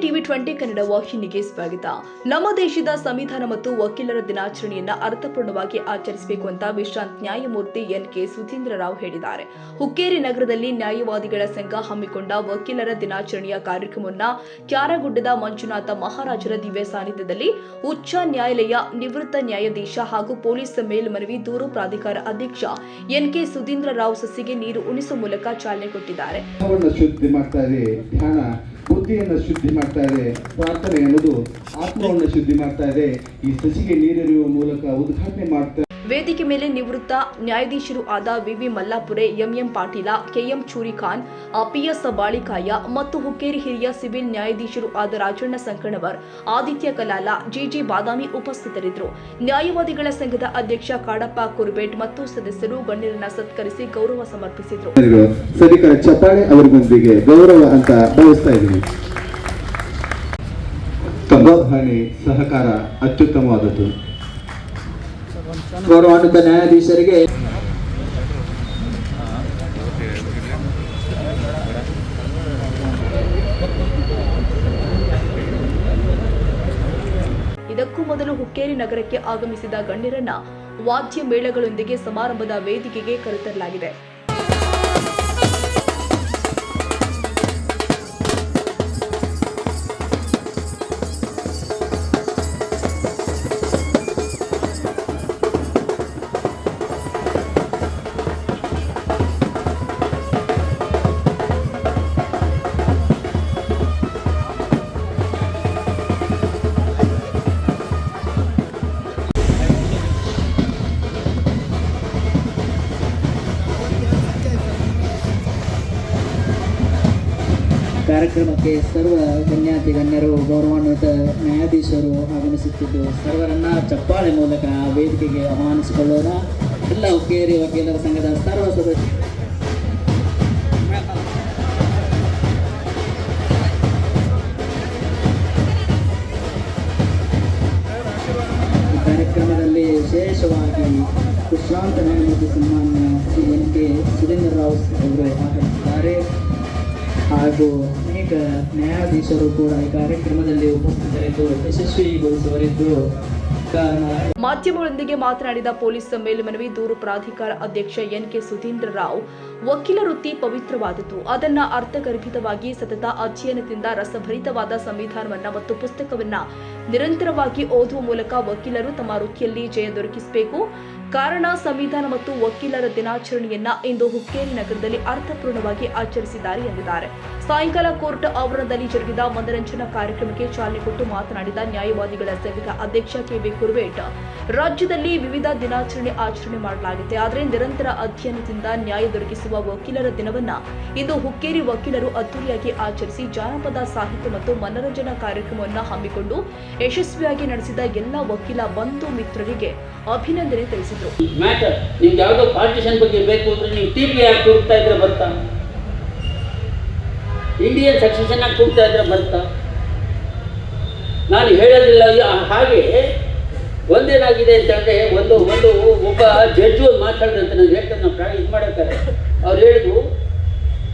TV 20 Kannada ವಾಹಿನಿಗೆ ಸ್ವಾಗತ. ನಮ್ಮ ದೇಶದ ಸಂವಿಧಾನ ಮತ್ತು ವಕೀಲರ ದಿನಾಚರಣೆಯನ್ನ ಅರ್ಥಪೂರ್ಣವಾಗಿ ಆಚರಿಸಬೇಕು ಅಂತ ವಿಶ್ರಾಂತ ನ್ಯಾಯಮೂರ್ತಿ ಎನ್.ಕೆ. ಸುಧೀಂದ್ರ ರಾವ್ ಹೇಳಿದ್ದಾರೆ. ಹುಕ್ಕೇರಿ ನಗರದಲ್ಲಿ ನ್ಯಾಯವಾದಿಗಳ ಸಂಘ ಹಮ್ಮಿಕೊಂಡ ವಕೀಲರ ದಿನಾಚರಣೆಯ ಕಾರ್ಯಕ್ರಮವನ್ನು ಕ್ಯಾರಗುಡ್ಡದ ಮಂಜುನಾಥ ಮಹಾರಾಜರ ದಿವ್ಯ ಸಾನ್ನಿಧ್ಯದಲ್ಲಿ ಉಚ್ಚ ನ್ಯಾಯಾಲಯ ನಿವೃತ್ತ ನ್ಯಾಯಾಧೀಶ ಹಾಗೂ ಪೊಲೀಸ್ ಮೇಲ್ಮನವಿ ದೂರು ಪ್ರಾಧಿಕಾರ ಅಧ್ಯಕ್ಷ ಎನ್.ಕೆ. ಸುಧೀಂದ್ರ ರಾವ್ ಸಸಿಗೆ ನೀರು ಉಣಿಸುವ ಮೂಲಕ ಚಾಲನೆ ಕೊಟ್ಟಿದ್ದಾರೆ. ಬುದ್ಧಿಯನ್ನು ಶುದ್ಧಿ ಮಾಡ್ತಾ ಇದೆ. ಪ್ರಾರ್ಥನೆ ಅನ್ನೋದು ಆತ್ಮವನ್ನು ಶುದ್ಧಿ ಮಾಡ್ತಾ ಇದೆ. ಈ ಸಸಿಗೆ ನೀರೆರೆಯುವ ಮೂಲಕ ಉದ್ಘಾಟನೆ ಮಾಡ್ತಾ. ವೇದಿಕೆ ಮೇಲೆ ನಿವೃತ್ತ ನ್ಯಾಯಾಧೀಶರು ಆದ V Mallapure, M Patil, KM Churikhan, PS Balikaya ಮತ್ತು ಹುಕ್ಕೇರಿ ಹಿರಿಯ ಸಿವಿಲ್ ನ್ಯಾಯಾಧೀಶರು ಆದ ರಾಜಣ್ಣ ಸಂಕಣ್ಣವರ್, ಆದಿತ್ಯ ಕಲಾಲ, ಜಿಜಿ ಬಾದಾಮಿ ಉಪಸ್ಥಿತರಿದ್ದರು. ನ್ಯಾಯವಾದಿಗಳ ಸಂಘದ ಅಧ್ಯಕ್ಷ ಕಾಡಪ್ಪ ಕುರ್ಬೇಟ್ ಮತ್ತು ಸದಸ್ಯರು ಗಣ್ಯರನ್ನ ಸತ್ಕರಿಸಿ ಗೌರವ ಸಮರ್ಪಿಸಿದರು. ಸರಿಕರ ಚಪ್ಪಾಳೆ ಅವರಿಗೊಂದಿಗೆ ಗೌರವ ಅಂತ ಭಾವಿಸ್ತಾ ಇದ್ದೀನಿ. ಸಂಭಾವನೆ ಸಹಕಾರ ಅತ್ಯುತ್ತಮವಾದದ್ದು. ಗೌರವಾನ್ವಿತ ನ್ಯಾಯಾಧೀಶರಿಗೆ ಇದಕ್ಕೂ ಮೊದಲು ಹುಕ್ಕೇರಿ ನಗರಕ್ಕೆ ಆಗಮಿಸಿದ ಗಣ್ಯರನ್ನ ವಾದ್ಯ ಮೇಳಗಳೊಂದಿಗೆ ಸಮಾರಂಭದ ವೇದಿಕೆಗೆ ಕರೆತರಲಾಗಿದೆ. ಕಾರ್ಯಕ್ರಮಕ್ಕೆ ಸರ್ವ ಗಣ್ಯಾತಿ ಗಣ್ಯರು, ಗೌರವಾನ್ವಿತ ನ್ಯಾಯಾಧೀಶರು ಆಗಮಿಸುತ್ತಿದ್ದು ಸರ್ವರನ್ನ ಚಪ್ಪಾಳೆ ಮೂಲಕ ವೇದಿಕೆಗೆ ಆಹ್ವಾನಿಸಿಕೊಳ್ಳೋಣ. ಎಲ್ಲ ಹುಕ್ಕೇರಿ ವಕೀಲರ ಸಂಘದ ಸರ್ವ ಸದಸ್ಯರು ಈ ಕಾರ್ಯಕ್ರಮದಲ್ಲಿ ವಿಶೇಷವಾಗಿ ವಿಶ್ರಾಂತ ನ್ಯಾಯಮೂರ್ತಿ ಸನ್ಮಾನ್ಯ ಶ್ರೀ ಎನ್.ಕೆ. ಸುಧೀಂದ್ರ ರಾವ್ ಅವರು ಆಗಮಿಸಿದ್ದಾರೆ ಹಾಗೂ ಅನೇಕ ನ್ಯಾಯಾಧೀಶರು ಕೂಡ ಈ ಕಾರ್ಯಕ್ರಮದಲ್ಲಿ ಉಪಸ್ಥಿತರಿದ್ದು ಯಶಸ್ವಿಗೊಳಿಸುವರಿದ್ದು. ಮಾಧ್ಯಮಗಳೊಂದಿಗೆ ಮಾತನಾಡಿದ ಪೊಲೀಸ್ ಮೇಲ್ಮನವಿ ದೂರು ಪ್ರಾಧಿಕಾರ ಅಧ್ಯಕ್ಷ ಎನ್.ಕೆ. ಸುಧೀಂದ್ರ ರಾವ್, ವಕೀಲ ವೃತ್ತಿ ಪವಿತ್ರವಾದದ್ದು. ಅದನ್ನ ಅರ್ಥಗರ್ಭಿತವಾಗಿ ಸತತ ಅಧ್ಯಯನದಿಂದ ರಸಭರಿತವಾದ ಸಂವಿಧಾನವನ್ನ ಮತ್ತು ಪುಸ್ತಕವನ್ನ ನಿರಂತರವಾಗಿ ಓದುವ ಮೂಲಕ ವಕೀಲರು ತಮ್ಮ ವೃತ್ತಿಯಲ್ಲಿ ಜಯ ದೊರಕಿಸಬೇಕು. ಕಾರಣ ಸಂವಿಧಾನ ಮತ್ತು ವಕೀಲರ ದಿನಾಚರಣೆಯನ್ನ ಇಂದು ಹುಕ್ಕೇರಿ ನಗರದಲ್ಲಿ ಅರ್ಥಪೂರ್ಣವಾಗಿ ಆಚರಿಸಿದ್ದಾರೆ ಎಂದಿದ್ದಾರೆ. ಸಾಯಂಕಾಲ ಕೋರ್ಟ್ ಆವರಣದಲ್ಲಿ ಜರುಗಿದ ಮನರಂಜನಾ ಕಾರ್ಯಕ್ರಮಕ್ಕೆ ಚಾಲನೆ ಕೊಟ್ಟು ಮಾತನಾಡಿದ ನ್ಯಾಯವಾದಿಗಳ ಸಂಘದ ಅಧ್ಯಕ್ಷ ಕೆ.ಬಿ. ಕುರ್ಬೇಟ್, ರಾಜ್ಯದಲ್ಲಿ ವಿವಿಧ ದಿನಾಚರಣೆ ಆಚರಣೆ ಮಾಡಲಾಗಿದೆ. ಆದರೆ ನಿರಂತರ ಅಧ್ಯಯನದಿಂದ ನ್ಯಾಯ ದೊರಕಿಸುವ ವಕೀಲರ ದಿನವನ್ನ ಇಂದು ಹುಕ್ಕೇರಿ ವಕೀಲರು ಅದ್ದೂರಿಯಾಗಿ ಆಚರಿಸಿ ಜಾನಪದ ಸಾಹಿತ್ಯ ಮತ್ತು ಮನರಂಜನಾ ಕಾರ್ಯಕ್ರಮವನ್ನು ಹಮ್ಮಿಕೊಂಡು ಯಶಸ್ವಿಯಾಗಿ ನಡೆಸಿದ ಎಲ್ಲ ವಕೀಲ ಬಂಧು ಮಿತ್ರರಿಗೆ ಅಭಿನಂದನೆ ತಿಳಿಸಿದರು. ಮ್ಯಾಟರ್ ನಿಮ್ಗೆ ಯಾವುದೋ ಪಾರ್ಟಿಷನ್ ಬಗ್ಗೆ ಬೇಕು ಅಂದ್ರೆ ನೀವು ಟಿವಿಗೆ ಯಾಕೆ ಕೂಗ್ತಾ ಇದ್ರೆ ಬರ್ತಾ, ಇಂಡಿಯನ್ ಸಕ್ಸೆಷನ್ ಆಗಿ ಕೂಗ್ತಾ ಇದ್ರೆ ಬರ್ತಾ, ನಾನು ಹೇಳೋದಿಲ್ಲ. ಹಾಗೆ ಒಂದೇನಾಗಿದೆ ಅಂತ ಹೇಳಿದ್ರೆ ಒಬ್ಬ ಜಡ್ಜು ಮಾತಾಡಿದಂತೆ ನಾನು ಹೇಳ್ತಾರೆ, ನಾವು ಇದು ಮಾಡಿರ್ತಾರೆ. ಅವ್ರು ಹೇಳಿದ್ರು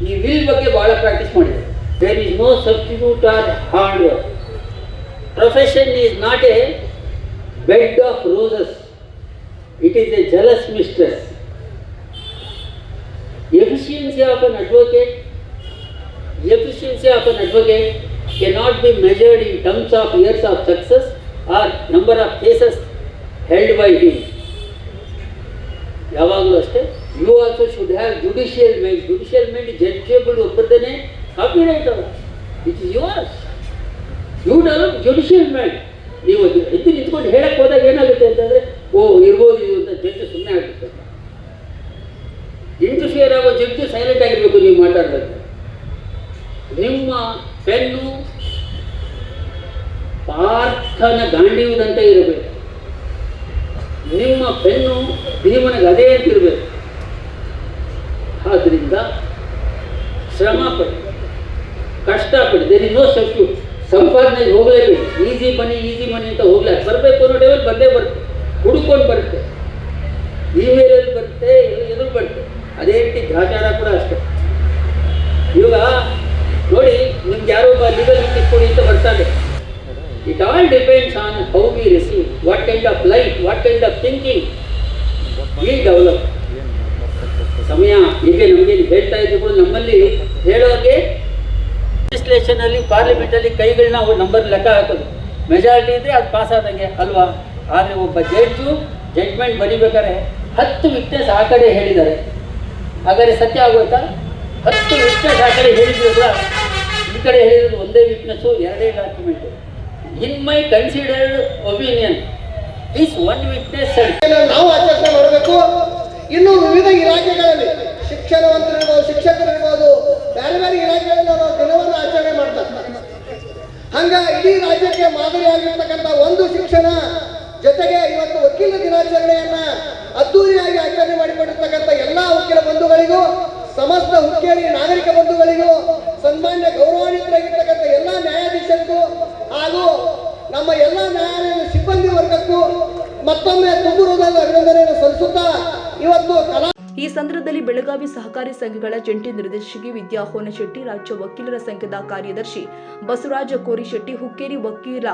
ಈ ವಿಲ್ ಬಗ್ಗೆ ಭಾಳ ಪ್ರಾಕ್ಟೀಸ್ ಮಾಡಿದ್ದಾರೆ. There is no substitute or hard work. Profession is not a bed of roses. It is a jealous mistress. Efficiency of an advocate cannot be measured in terms of years of success or number of cases held by him. ಯಾವಾಗಲೂ ಅಷ್ಟೇ, you also should have judicial mind. Judicial mind ಜಡ್ಜ್ಗಳು ಒಬ್ಬರದೇ copyright ಅಲ್ಲ, it is yours. You develop judicial mind. ನೀವು ಎದ್ದು ನಿಂತ್ಕೊಂಡು ಹೇಳಕ್ಕೆ ಹೋದಾಗ ಏನಾಗುತ್ತೆ ಅಂತಂದರೆ, ಇರ್ಬೋದು ಇದು ಅಂತ ಜಡ್ಜು ಸುಮ್ಮನೆ ಆಗುತ್ತೆ. ಇಂಟರ್ಫಿಯರ್ ಆಗೋ ಜಡ್ಜು ಸೈಲೆಂಟ್ ಆಗಿರಬೇಕು. ನೀವು ಮಾತಾಡಬೇಕು. ನಿಮ್ಮ ಪೆನ್ನು ಪಾರ್ಥನ ಗಾಂಡೀವದಂತೆ ಇರಬೇಕು. ನಿಮ್ಮ ಪೆನ್ನು ಭೀಮನ ಗದೆ ಅಂತ ಇರಬೇಕು. ಆದ್ದರಿಂದ ಶ್ರಮ ಪಡಿ, ಕಷ್ಟಪಡಿ. There is no substitute. ಸಂಪಾದನೆಗೆ ಹೋಗಲೇಬೇಕು. ಈಸಿ ಮನಿ ಅಂತ ಹೋಗ್ಲೇ ಬರಬೇಕು ಅನ್ನೋ ಲೆವೆಲ್ ಬಂದೇ ಬರುತ್ತೆ, ಹುಡುಕೊಂಡು ಬರುತ್ತೆ, ಇಮೇಲಲ್ಲಿ ಬರುತ್ತೆ, ಎದುರು ಬರುತ್ತೆ. ಅದೇ ರೀತಿ ಗ್ರಾಚಾರ ಕೂಡ ಅಷ್ಟೇ. ಇವಾಗ ನೋಡಿ, ನಿಮ್ಗೆ ಯಾರೋ ಒಬ್ಬ ಲೀಗಲ್ ನೋಟಿಸ್ ಕೊಡಿ ಅಂತ ಬರ್ತಾನೆ. It all depends on how we receive, what kind of life, what kind of thinking we develop. ಸಮಯ ಹೀಗೆ ನಮಗೆ ಹೇಳ್ತಾ ಇದ್ರು, ನಮ್ಮಲ್ಲಿ ಹೇಳೋರಿಗೆ ಲೆಜಿಸ್ಲೇಷನ್ ಅಲ್ಲಿ ಪಾರ್ಲಿಮೆಂಟಲ್ಲಿ ಕೈಗಳನ್ನ ನಂಬರ್ ಲೆಕ್ಕ ಹಾಕೋದು, ಮೆಜಾರಿಟಿ ಇದ್ರೆ ಅದು ಪಾಸ್ ಆದಂಗೆ ಅಲ್ವಾ. ಆದರೆ ಒಬ್ಬ ಜಡ್ಜು ಜಡ್ಜ್ಮೆಂಟ್ ಬರೀಬೇಕಾದ್ರೆ 10 ವಿಟ್ನೆಸ್ ಆ ಕಡೆ ಹೇಳಿದ್ದಾರೆ, ಹಾಗಾದರೆ ಸತ್ಯ ಆಗೋಯ್ತಾ? 10 ವಿಟ್ನೆಸ್ ಆ ಕಡೆ ಹೇಳಿದ್ರು ಕೂಡ ಈ ಕಡೆ ಹೇಳಿರೋದು ಒಂದೇ witness, 2 document. In my considered opinion this one witness ನಾವು ಆಚರಣೆ ಮಾಡಬೇಕು. ಇನ್ನು ವಿವಿಧ ಇಲಾಖೆಗಳಲ್ಲಿ ಶಿಕ್ಷಣವಂತರಿರ್ಬೋದು, ಶಿಕ್ಷಕರಿರ್ಬೋದು, ಬೇರೆ ಬೇರೆ ಇಲಾಖೆಗಳಲ್ಲಿ ನಾವು ದಿನವನ್ನು ಆಚರಣೆ ಮಾಡ್ತಾರೆ. ಹಂಗ ಇಡೀ ರಾಜ್ಯಕ್ಕೆ ಮಾದರಿಯಾಗಿರ್ತಕ್ಕಂಥ ಒಂದು ಶಿಕ್ಷಣ ಜೊತೆಗೆ ಇವತ್ತು ವಕೀಲ ದಿನಾಚರಣೆಯನ್ನ ಅದ್ದೂರಿಯಾಗಿ ಆಚರಣೆ ಮಾಡಿಕೊಂಡಿರ್ತಕ್ಕಂಥ ಎಲ್ಲ ವಕೀಲ ಬಂಧುಗಳಿಗೂ, ಸಮಸ್ತ ಹುಕ್ಕೇರಿ ನಾಗರಿಕ ಬಂಧುಗಳಿಗೂ, ಸನ್ಮಾನ್ಯ ಗೌರವಾನ್ವಿತರಾಗಿರ್ತಕ್ಕಂಥ ಎಲ್ಲ ನ್ಯಾಯಾಧೀಶರಿಗೂ ಹಾಗೂ ನಮ್ಮ ಎಲ್ಲ ನ್ಯಾಯಾಲಯದ ಸಿಬ್ಬಂದಿ ವರ್ಗಕ್ಕೂ ಮತ್ತೊಮ್ಮೆ ತುಂಬು ಹೃದಯದ ಅಭಿನಂದನೆಯನ್ನು ಸಲ್ಲಿಸುತ್ತಾ ಇವತ್ತು ಈ ಸಂದರ್ಭದಲ್ಲಿ ಬೆಳಗಾವಿ ಸಹಕಾರಿ ಸಂಘಗಳ ಜಂಟಿ ನಿರ್ದೇಶಕಿ ವಿದ್ಯಾ ಹೋನಶೆಟ್ಟಿ, ರಾಜ್ಯ ವಕೀಲರ ಸಂಘದ ಕಾರ್ಯದರ್ಶಿ ಬಸವರಾಜ ಕೋರಿಶೆಟ್ಟಿ, ಹುಕ್ಕೇರಿ ವಕೀಲ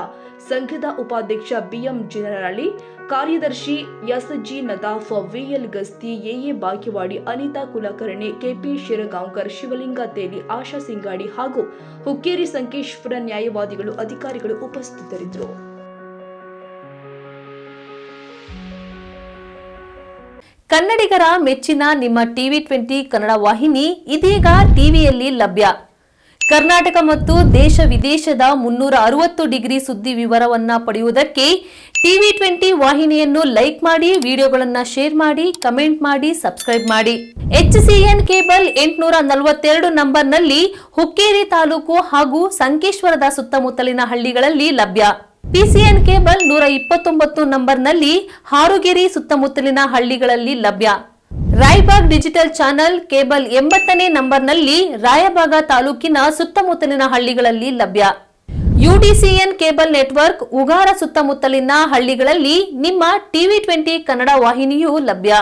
ಸಂಘದ ಉಪಾಧ್ಯಕ್ಷ ಬಿಎಂ ಜಿನರಳ್ಳಿ, ಕಾರ್ಯದರ್ಶಿ SG Nadaf, VL Gasti, AA Bagewadi, Anita Kulkarni, KP Shiragaonkar, Shivalinga Teli, Asha Singadi ಹಾಗೂ ಹುಕ್ಕೇರಿ ಸಂಕೇಶ್ವರ ನ್ಯಾಯವಾದಿಗಳು, ಅಧಿಕಾರಿಗಳು ಉಪಸ್ಥಿತರಿದ್ದರು. ಕನ್ನಡಿಗರ ಮೆಚ್ಚಿನ ನಿಮ್ಮ TV20 ಕನ್ನಡ ವಾಹಿನಿ ಇದೀಗ ಟಿವಿಯಲ್ಲಿ ಲಭ್ಯ. ಕರ್ನಾಟಕ ಮತ್ತು ದೇಶ ವಿದೇಶದ 360 ಡಿಗ್ರಿ ಸುದ್ದಿ ವಿವರವನ್ನ ಪಡೆಯುವುದಕ್ಕೆ TV20 ವಾಹಿನಿಯನ್ನು ಲೈಕ್ ಮಾಡಿ, ವಿಡಿಯೋಗಳನ್ನು ಶೇರ್ ಮಾಡಿ, ಕಮೆಂಟ್ ಮಾಡಿ, ಸಬ್ಸ್ಕ್ರೈಬ್ ಮಾಡಿ. HCN ಕೇಬಲ್ 842 ನಂಬರ್ನಲ್ಲಿ ಹುಕ್ಕೇರಿ ತಾಲೂಕು ಹಾಗೂ ಸಂಕೇಶ್ವರದ ಸುತ್ತಮುತ್ತಲಿನ ಹಳ್ಳಿಗಳಲ್ಲಿ ಲಭ್ಯ. PCN ಕೇಬಲ್ 129 ನಂಬರ್ನಲ್ಲಿ ಹಾರುಗೆರೆ ಸುತ್ತಮುತ್ತಲಿನ ಹಳ್ಳಿಗಳಲ್ಲಿ ಲಭ್ಯ. ರಾಯಬಾಗ್ ಡಿಜಿಟಲ್ ಚಾನೆಲ್ ಕೇಬಲ್ 80ನೇ ನಂಬರ್ನಲ್ಲಿ ರಾಯಬಾಗ ತಾಲೂಕಿನ ಸುತ್ತಮುತ್ತಲಿನ ಹಳ್ಳಿಗಳಲ್ಲಿ ಲಭ್ಯ. UDCN ಕೇಬಲ್ ನೆಟ್ವರ್ಕ್ ಉಗಾರ ಸುತ್ತಮುತ್ತಲಿನ ಹಳ್ಳಿಗಳಲ್ಲಿ ನಿಮ್ಮ TV20 ಕನ್ನಡ ವಾಹಿನಿಯೂ ಲಭ್ಯ.